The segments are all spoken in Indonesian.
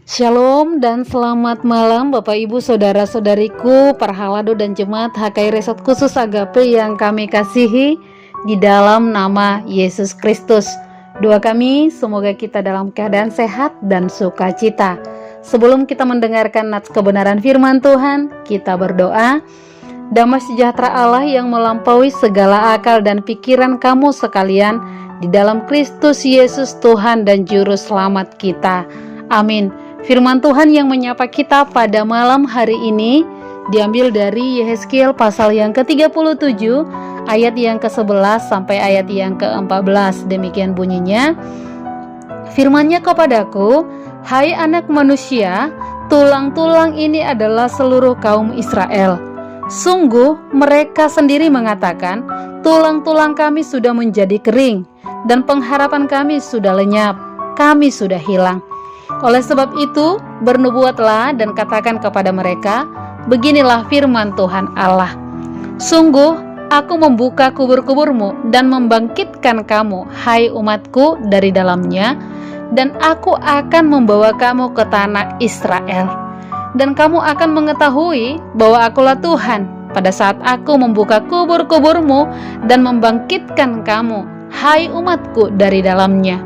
Shalom dan selamat malam Bapak Ibu Saudara-saudariku, para halado dan jemaat HKI Resort Khusus Agape yang kami kasihi di dalam nama Yesus Kristus. Doa kami semoga kita dalam keadaan sehat dan sukacita. Sebelum kita mendengarkan nats kebenaran firman Tuhan, kita berdoa. Damai sejahtera Allah yang melampaui segala akal dan pikiran kamu sekalian di dalam Kristus Yesus Tuhan dan Juru Selamat kita. Amin. Firman Tuhan yang menyapa kita pada malam hari ini diambil dari Yehezkiel pasal yang ke-37 ayat yang ke-11 sampai ayat yang ke-14. Demikian bunyinya. Firman-Nya kepadaku, hai anak manusia, tulang-tulang ini adalah seluruh kaum Israel. Sungguh mereka sendiri mengatakan, tulang-tulang kami sudah menjadi kering dan pengharapan kami sudah lenyap, kami sudah hilang. Oleh sebab itu, bernubuatlah dan katakan kepada mereka, beginilah firman Tuhan Allah. Sungguh, aku membuka kubur-kuburmu dan membangkitkan kamu, hai umatku, dari dalamnya, dan aku akan membawa kamu ke tanah Israel. Dan kamu akan mengetahui bahwa akulah Tuhan, pada saat aku membuka kubur-kuburmu dan membangkitkan kamu, hai umatku, dari dalamnya.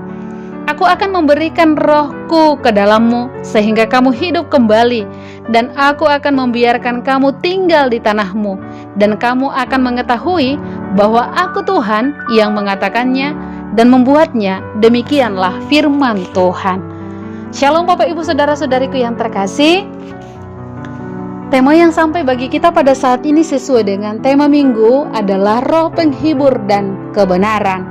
Aku akan memberikan rohku ke dalammu sehingga kamu hidup kembali, dan aku akan membiarkan kamu tinggal di tanahmu, dan kamu akan mengetahui bahwa aku Tuhan yang mengatakannya dan membuatnya. Demikianlah firman Tuhan. Shalom Bapak Ibu Saudara-saudariku yang terkasih. Tema yang sampai bagi kita pada saat ini sesuai dengan tema minggu adalah roh penghibur dan kebenaran.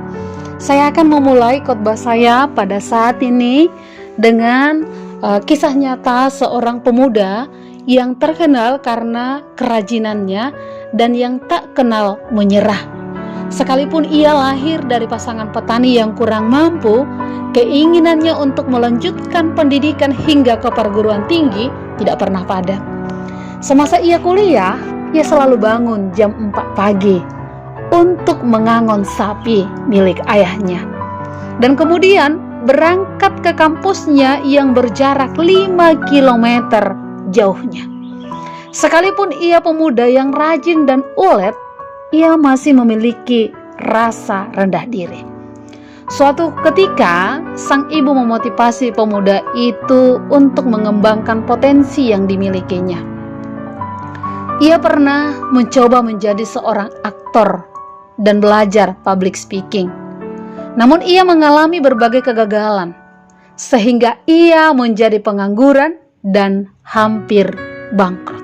Saya akan memulai khotbah saya pada saat ini dengan kisah nyata seorang pemuda yang terkenal karena kerajinannya dan yang tak kenal menyerah. Sekalipun ia lahir dari pasangan petani yang kurang mampu, keinginannya untuk melanjutkan pendidikan hingga ke perguruan tinggi tidak pernah padam. Semasa ia kuliah, ia selalu bangun jam 4 pagi untuk mengangon sapi milik ayahnya, dan kemudian berangkat ke kampusnya yang berjarak 5 km jauhnya. Sekalipun ia pemuda yang rajin dan ulet, ia masih memiliki rasa rendah diri. Suatu ketika, sang ibu memotivasi pemuda itu untuk mengembangkan potensi yang dimilikinya. Ia pernah mencoba menjadi seorang aktor dan belajar public speaking. Namun ia mengalami berbagai kegagalan, sehingga ia menjadi pengangguran dan hampir bangkrut.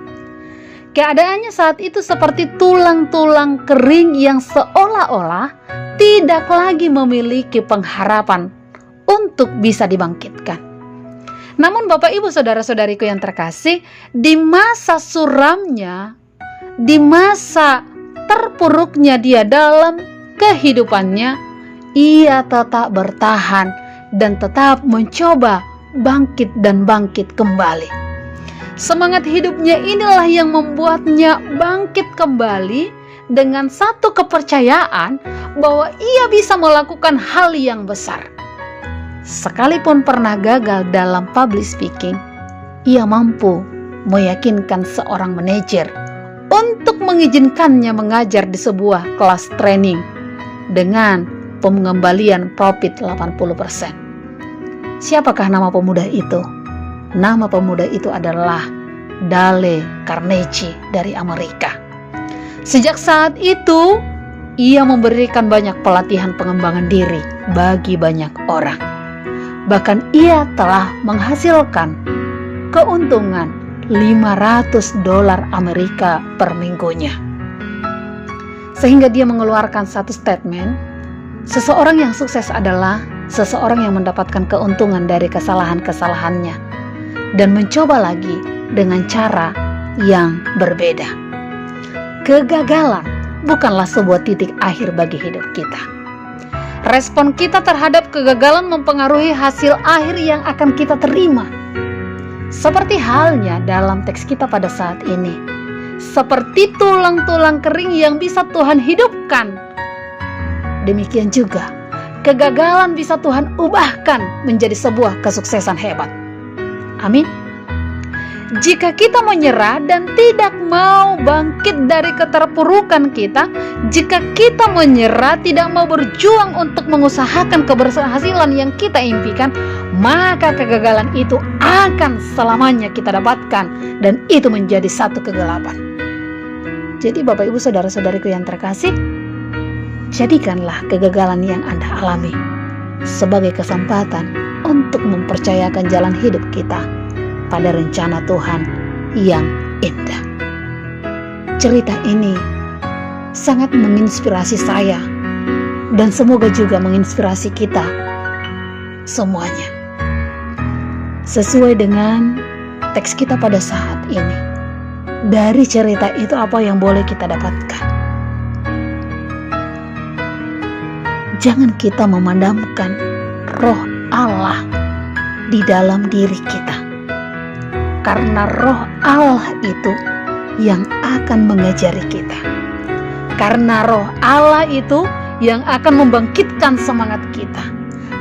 Keadaannya saat itu seperti tulang-tulang kering yang seolah-olah tidak lagi memiliki pengharapan untuk bisa dibangkitkan. Namun Bapak Ibu Saudara-saudariku yang terkasih, di masa suramnya, di masa terpuruknya dia dalam kehidupannya, ia tetap bertahan dan tetap mencoba bangkit kembali. Semangat hidupnya inilah yang membuatnya bangkit kembali dengan satu kepercayaan bahwa ia bisa melakukan hal yang besar. Sekalipun pernah gagal dalam public speaking, ia mampu meyakinkan seorang manajer untuk mengizinkannya mengajar di sebuah kelas training dengan pengembalian profit 80%. Siapakah nama pemuda itu? Nama pemuda itu adalah Dale Carnegie dari Amerika. Sejak saat itu, ia memberikan banyak pelatihan pengembangan diri bagi banyak orang. Bahkan ia telah menghasilkan keuntungan $500 Amerika per minggunya. Sehingga dia mengeluarkan satu statement, seseorang yang sukses adalah seseorang yang mendapatkan keuntungan dari kesalahan-kesalahannya dan mencoba lagi dengan cara yang berbeda. Kegagalan bukanlah sebuah titik akhir bagi hidup kita. Respon kita terhadap kegagalan mempengaruhi hasil akhir yang akan kita terima. Seperti halnya dalam teks kita pada saat ini, seperti tulang-tulang kering yang bisa Tuhan hidupkan, demikian juga kegagalan bisa Tuhan ubahkan menjadi sebuah kesuksesan hebat. Amin. Jika kita menyerah dan tidak mau bangkit dari keterpurukan kita, jika kita menyerah tidak mau berjuang untuk mengusahakan keberhasilan yang kita impikan, maka kegagalan itu akan selamanya kita dapatkan, dan itu menjadi satu kegelapan. Jadi Bapak Ibu Saudara-saudariku yang terkasih, jadikanlah kegagalan yang Anda alami sebagai kesempatan untuk mempercayakan jalan hidup kita pada rencana Tuhan yang indah. Cerita ini sangat menginspirasi saya, dan semoga juga menginspirasi kita semuanya. Sesuai dengan teks kita pada saat ini, dari cerita itu apa yang boleh kita dapatkan? Jangan kita memadamkan roh Allah di dalam diri kita, karena roh Allah itu yang akan mengajari kita. Karena roh Allah itu yang akan membangkitkan semangat kita.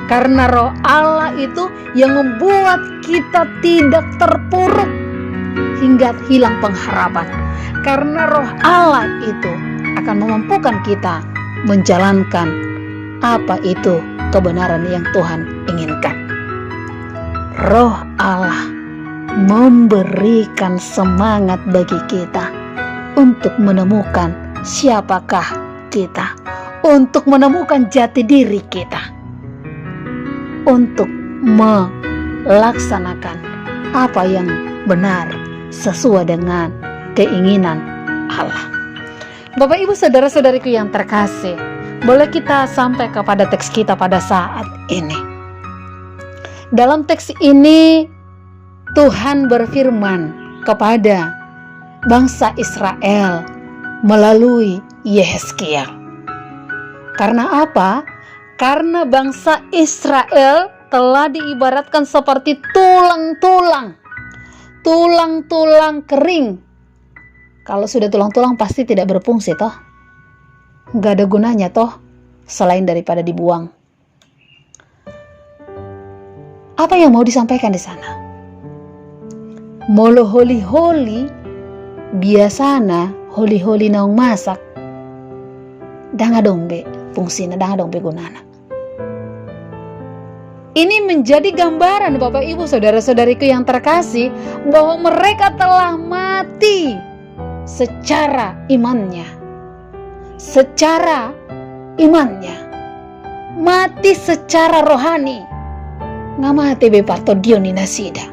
Karena roh Allah itu yang membuat kita tidak terpuruk hingga hilang pengharapan. Karena roh Allah itu akan memampukan kita menjalankan apa itu kebenaran yang Tuhan inginkan. Roh Allah memberikan semangat bagi kita untuk menemukan siapakah kita, untuk menemukan jati diri kita, untuk melaksanakan apa yang benar sesuai dengan keinginan Allah. Bapak Ibu Saudara-saudariku yang terkasih, boleh kita sampai kepada teks kita pada saat ini. Dalam teks ini Tuhan berfirman kepada bangsa Israel melalui Yehezkiel. Karena apa? Karena bangsa Israel telah diibaratkan seperti tulang-tulang kering. Kalau sudah tulang-tulang pasti tidak berfungsi toh. Gak ada gunanya toh, selain daripada dibuang. Apa yang mau disampaikan di sana? Molo holi-holi biasana holi-holi naung masak danga dombe fungsina, danga dombe gunana. Ini menjadi gambaran Bapak Ibu Saudara-saudariku yang terkasih, bahwa mereka telah mati secara imannya, mati secara rohani. Ngamati beparto dioni nasida.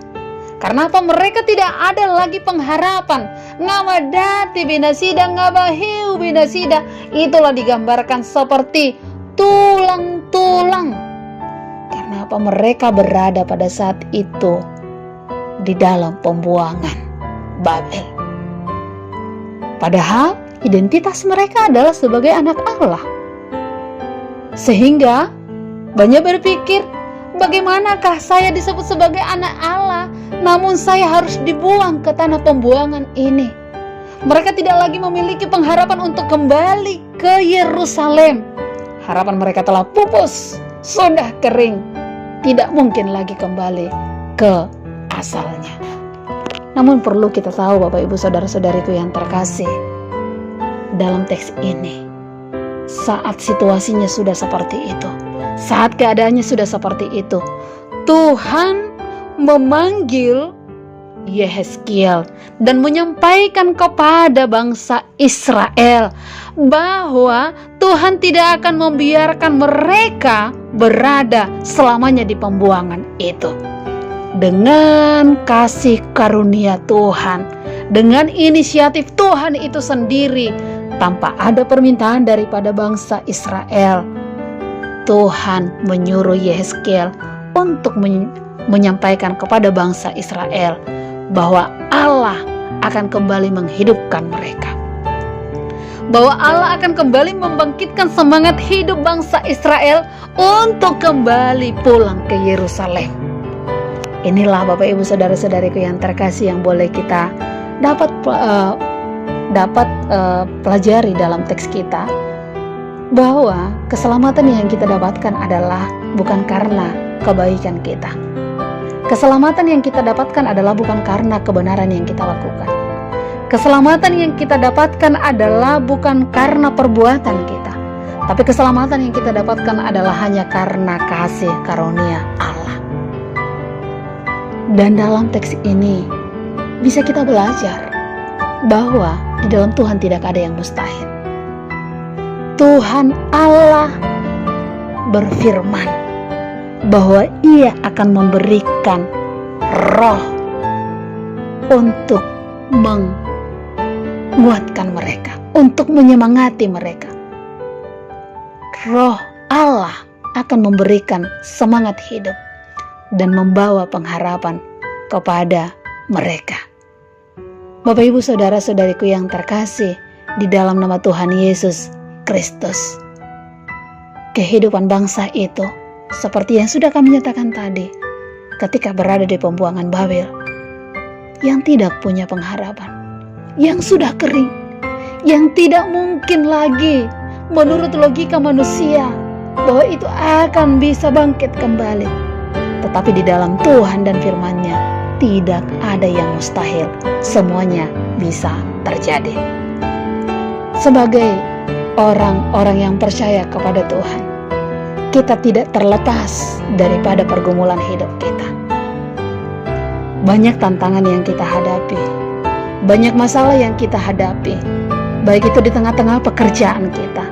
Karena apa? Mereka tidak ada lagi pengharapan. Ngamadati binasida, ngabahiu binasida. Itulah digambarkan seperti tulang-tulang. Karena apa? Mereka berada pada saat itu di dalam pembuangan Babel. Padahal identitas mereka adalah sebagai anak Allah. Sehingga banyak berpikir, bagaimanakah saya disebut sebagai anak Allah, namun saya harus dibuang ke tanah pembuangan ini. Mereka tidak lagi memiliki pengharapan untuk kembali ke Yerusalem. Harapan mereka telah pupus, sudah kering, tidak mungkin lagi kembali ke asalnya. Namun perlu kita tahu Bapak Ibu Saudara-saudariku yang terkasih, dalam teks ini, saat situasinya sudah seperti itu, saat keadaannya sudah seperti itu, Tuhan memanggil Yehezkiel dan menyampaikan kepada bangsa Israel bahwa Tuhan tidak akan membiarkan mereka berada selamanya di pembuangan itu. Dengan kasih karunia Tuhan, dengan inisiatif Tuhan itu sendiri, tanpa ada permintaan daripada bangsa Israel, Tuhan menyuruh Yehezkiel untuk menyampaikan kepada bangsa Israel bahwa Allah akan kembali menghidupkan mereka, bahwa Allah akan kembali membangkitkan semangat hidup bangsa Israel untuk kembali pulang ke Yerusalem. Inilah Bapak Ibu Saudara-saudariku yang terkasih yang boleh kita dapat pelajari dalam teks kita, bahwa keselamatan yang kita dapatkan adalah bukan karena kebaikan kita, Keselamatan yang kita dapatkan adalah bukan karena kebenaran yang kita lakukan. Keselamatan yang kita dapatkan adalah bukan karena perbuatan kita, tapi keselamatan yang kita dapatkan adalah hanya karena kasih karunia Allah. Dan dalam teks ini bisa kita belajar bahwa di dalam Tuhan tidak ada yang mustahil. Tuhan Allah berfirman bahwa Ia akan memberikan roh untuk menguatkan mereka, untuk menyemangati mereka. Roh Allah akan memberikan semangat hidup dan membawa pengharapan kepada mereka. Bapak, Ibu, saudara-saudariku yang terkasih di dalam nama Tuhan Yesus Kristus, kehidupan bangsa itu seperti yang sudah kami nyatakan tadi, ketika berada di pembuangan Babel, yang tidak punya pengharapan, yang sudah kering, yang tidak mungkin lagi menurut logika manusia bahwa itu akan bisa bangkit kembali. Tetapi di dalam Tuhan dan firman-Nya tidak ada yang mustahil, semuanya bisa terjadi. Sebagai orang-orang yang percaya kepada Tuhan, kita tidak terlepas daripada pergumulan hidup kita. Banyak tantangan yang kita hadapi, banyak masalah yang kita hadapi, baik itu di tengah-tengah pekerjaan kita,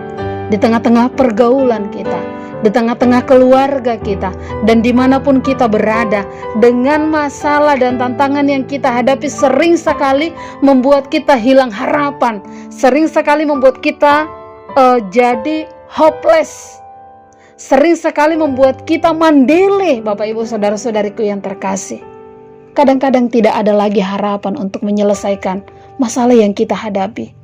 di tengah-tengah pergaulan kita, di tengah-tengah keluarga kita, dan dimanapun kita berada. Dengan masalah dan tantangan yang kita hadapi sering sekali membuat kita hilang harapan, sering sekali membuat kita jadi hopeless, sering sekali membuat kita mandele. Bapak, Ibu, saudara-saudariku yang terkasih, kadang-kadang tidak ada lagi harapan untuk menyelesaikan masalah yang kita hadapi.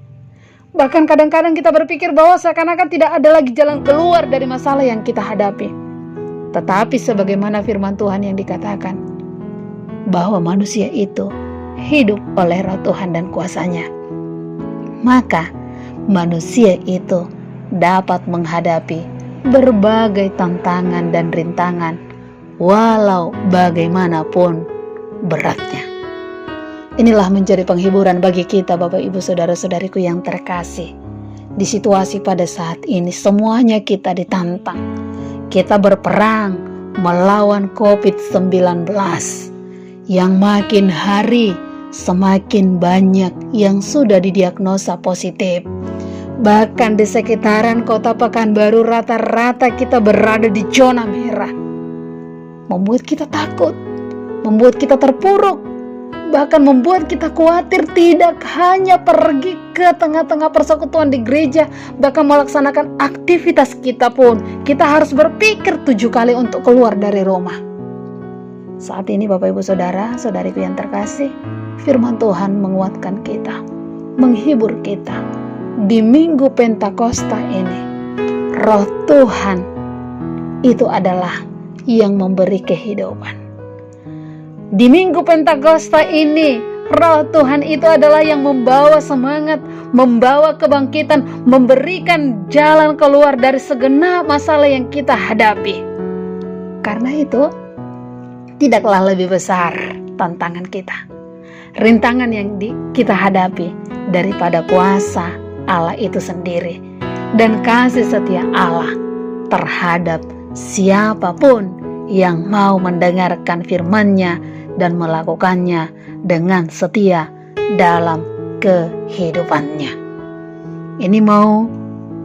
Bahkan kadang-kadang kita berpikir bahwa seakan-akan tidak ada lagi jalan keluar dari masalah yang kita hadapi. Tetapi sebagaimana firman Tuhan yang dikatakan, bahwa manusia itu hidup oleh roh Tuhan dan kuasanya, maka manusia itu dapat menghadapi berbagai tantangan dan rintangan, walau bagaimanapun beratnya. Inilah menjadi penghiburan bagi kita, Bapak, Ibu, saudara-saudariku yang terkasih. Di situasi pada saat ini semuanya kita ditantang. Kita berperang melawan COVID-19 yang makin hari semakin banyak yang sudah didiagnosa positif. Bahkan di sekitaran kota Pekanbaru rata-rata kita berada di zona merah. Membuat kita takut, membuat kita terpuruk, bahkan membuat kita khawatir tidak hanya pergi ke tengah-tengah persekutuan di gereja, bahkan melaksanakan aktivitas kita pun kita harus berpikir 7 kali untuk keluar dari rumah. Saat ini Bapak, Ibu, saudara-saudariku yang terkasih, firman Tuhan menguatkan kita, menghibur kita. Di Minggu Pentakosta ini, Roh Tuhan itu adalah yang memberi kehidupan. Di Minggu Pentakosta ini, Roh Tuhan itu adalah yang membawa semangat, membawa kebangkitan, memberikan jalan keluar dari segenap masalah yang kita hadapi. Karena itu, tidaklah lebih besar tantangan kita, rintangan yang kita hadapi daripada kuasa Allah itu sendiri dan kasih setia Allah terhadap siapapun yang mau mendengarkan firman-Nya dan melakukannya dengan setia dalam kehidupannya. Ini mau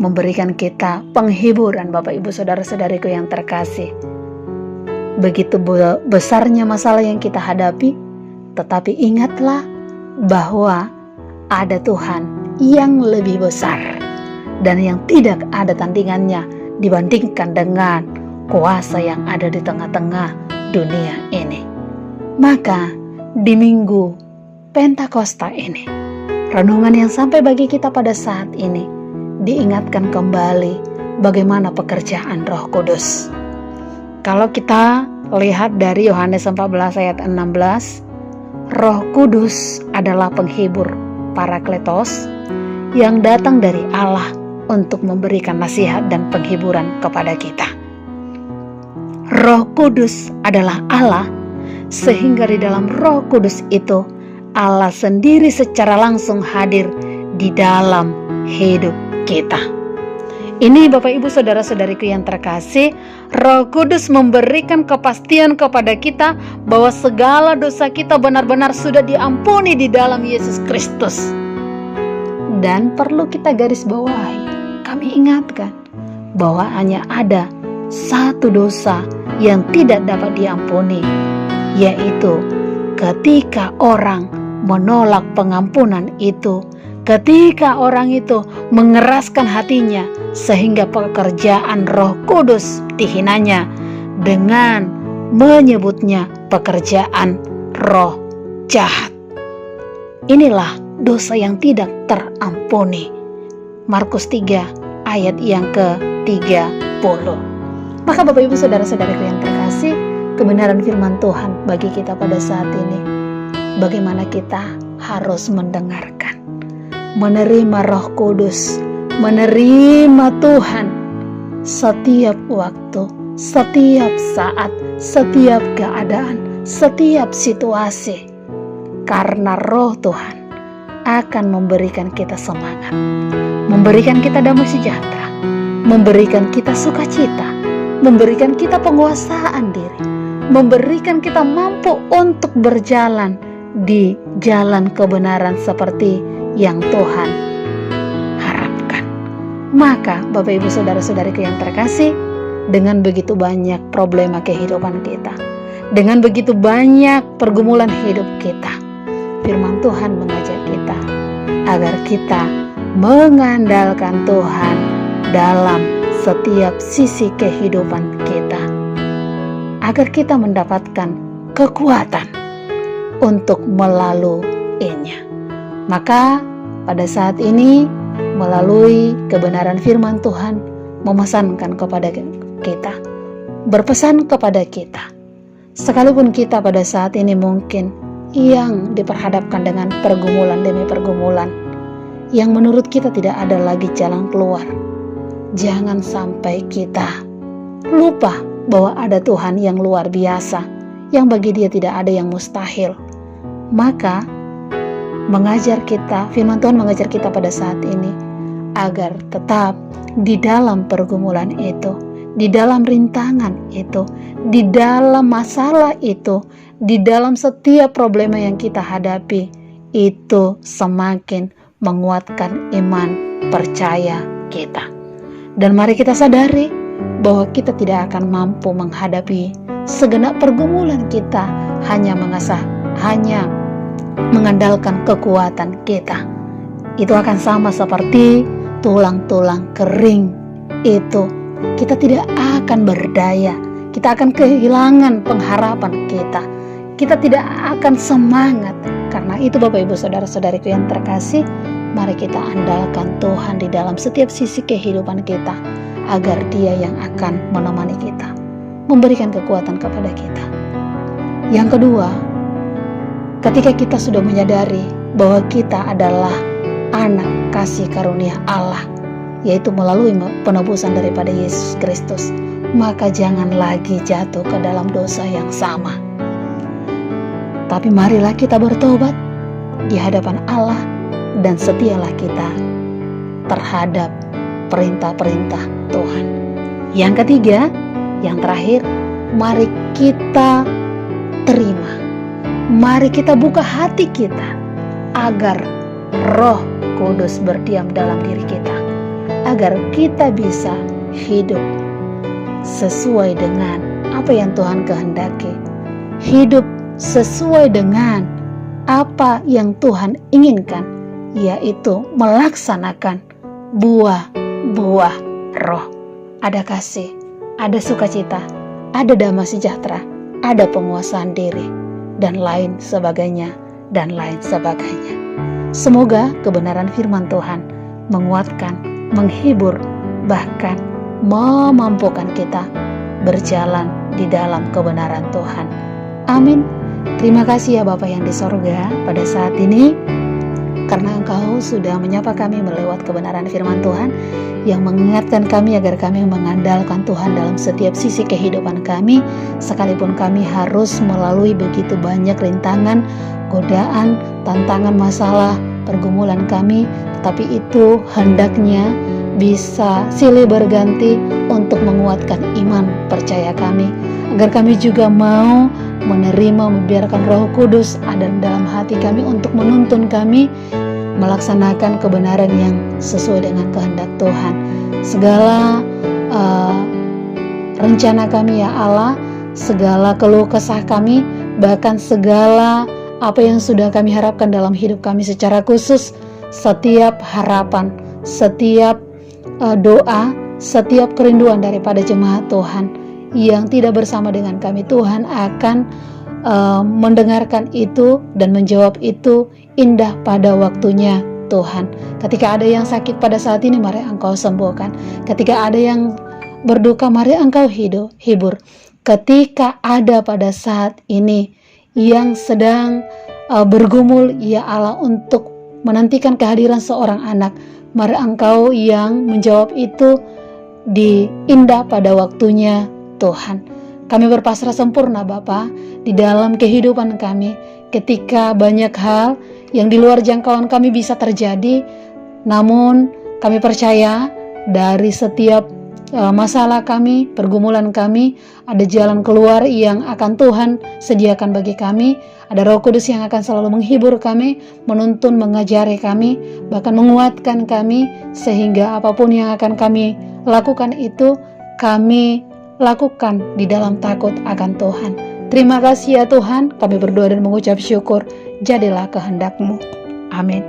memberikan kita penghiburan, Bapak, Ibu, saudara-saudariku yang terkasih. Begitu besarnya masalah yang kita hadapi, tetapi ingatlah bahwa ada Tuhan yang lebih besar dan yang tidak ada tandingannya dibandingkan dengan kuasa yang ada di tengah-tengah dunia ini. Maka di Minggu Pentakosta ini, renungan yang sampai bagi kita pada saat ini diingatkan kembali bagaimana pekerjaan Roh Kudus. Kalau kita lihat dari Yohanes 14 ayat 16, Roh Kudus adalah penghibur, Parakletos, yang datang dari Allah untuk memberikan nasihat dan penghiburan kepada kita. Roh Kudus adalah Allah sehingga di dalam Roh Kudus itu Allah sendiri secara langsung hadir di dalam hidup kita. Ini Bapak Ibu Saudara-saudariku yang terkasih, Roh Kudus memberikan kepastian kepada kita bahwa segala dosa kita benar-benar sudah diampuni di dalam Yesus Kristus. Dan perlu kita garis bawahi, kami ingatkan bahwa hanya ada satu dosa yang tidak dapat diampuni, yaitu ketika orang menolak pengampunan itu, ketika orang itu mengeraskan hatinya sehingga pekerjaan Roh Kudus dihinanya dengan menyebutnya pekerjaan roh jahat. Inilah dosa yang tidak terampuni. Markus 3 ayat yang ke-30. Maka Bapak Ibu Saudara-saudariku yang terkasih, kebenaran firman Tuhan bagi kita pada saat ini, bagaimana kita harus mendengarkan, menerima Roh Kudus, menerima Tuhan setiap waktu, setiap saat, setiap keadaan, setiap situasi. Karena Roh Tuhan akan memberikan kita semangat, memberikan kita damai sejahtera, memberikan kita sukacita, memberikan kita penguasaan diri, memberikan kita mampu untuk berjalan di jalan kebenaran seperti yang Tuhan harapkan. Maka Bapak Ibu Saudara-saudariku yang terkasih, dengan begitu banyak problema kehidupan kita, dengan begitu banyak pergumulan hidup kita, firman Tuhan mengajak kita agar kita mengandalkan Tuhan dalam setiap sisi kehidupan kita, agar kita mendapatkan kekuatan untuk melaluinya. Maka pada saat ini, melalui kebenaran firman Tuhan memesankan kepada kita, berpesan kepada kita, sekalipun kita pada saat ini mungkin yang diperhadapkan dengan pergumulan demi pergumulan, yang menurut kita tidak ada lagi jalan keluar, jangan sampai kita lupa bahwa ada Tuhan yang luar biasa, yang bagi Dia tidak ada yang mustahil. Maka mengajar kita, firman Tuhan mengajar kita pada saat ini agar tetap di dalam pergumulan itu, di dalam rintangan itu, di dalam masalah itu, di dalam setiap problema yang kita hadapi, itu semakin menguatkan iman percaya kita. Dan mari kita sadari bahwa kita tidak akan mampu menghadapi segenap pergumulan kita hanya mengandalkan kekuatan kita. Itu akan sama seperti tulang-tulang kering itu. Kita tidak akan berdaya, kita akan kehilangan pengharapan kita, kita tidak akan semangat. Karena itu Bapak Ibu Saudara-saudariku yang terkasih, mari kita andalkan Tuhan di dalam setiap sisi kehidupan kita, agar Dia yang akan menemani kita, memberikan kekuatan kepada kita. Yang kedua, ketika kita sudah menyadari bahwa kita adalah anak kasih karunia Allah, yaitu melalui penebusan daripada Yesus Kristus, maka jangan lagi jatuh ke dalam dosa yang sama. Tapi marilah kita bertobat di hadapan Allah dan setialah kita terhadap perintah-perintah Tuhan. Yang ketiga, yang terakhir, mari kita terima. Mari kita buka hati kita agar Roh Kudus berdiam dalam diri kita, agar kita bisa hidup sesuai dengan apa yang Tuhan kehendaki, hidup sesuai dengan apa yang Tuhan inginkan, yaitu melaksanakan buah-buah roh. Ada kasih, ada sukacita, ada damai sejahtera, ada penguasaan diri, dan lain sebagainya, dan lain sebagainya. Semoga kebenaran firman Tuhan menguatkan, menghibur, bahkan memampukan kita berjalan di dalam kebenaran Tuhan. Amin. Terima kasih ya Bapa yang di sorga. Pada saat ini karena Engkau sudah menyapa kami melewat kebenaran firman Tuhan yang mengingatkan kami agar kami mengandalkan Tuhan dalam setiap sisi kehidupan kami, sekalipun kami harus melalui begitu banyak rintangan, godaan, tantangan, masalah, pergumulan kami, tetapi itu hendaknya bisa silih berganti untuk menguatkan iman percaya kami, agar kami juga mau menerima, membiarkan Roh Kudus ada dalam hati kami untuk menuntun kami melaksanakan kebenaran yang sesuai dengan kehendak Tuhan. Segala rencana kami ya Allah, segala keluh kesah kami, bahkan segala apa yang sudah kami harapkan dalam hidup kami secara khusus, setiap harapan, setiap doa, setiap kerinduan daripada jemaat Tuhan yang tidak bersama dengan kami, Tuhan akan mendengarkan itu dan menjawab itu indah pada waktunya Tuhan. Ketika ada yang sakit pada saat ini, mari Engkau sembuhkan. Ketika ada yang berduka, mari Engkau hibur. Ketika ada pada saat ini yang sedang bergumul, ya Allah, untuk menantikan kehadiran seorang anak, mari Engkau yang menjawab itu di indah pada waktunya Tuhan. Kami berpasrah sempurna Bapa di dalam kehidupan kami, ketika banyak hal yang di luar jangkauan kami bisa terjadi, namun kami percaya dari setiap masalah kami, pergumulan kami, ada jalan keluar yang akan Tuhan sediakan bagi kami. Ada Roh Kudus yang akan selalu menghibur kami, menuntun, mengajari kami, bahkan menguatkan kami, sehingga apapun yang akan kami lakukan itu kami lakukan di dalam takut akan Tuhan. Terima kasih ya Tuhan, kami berdoa dan mengucap syukur, jadilah kehendak-Mu. Amin.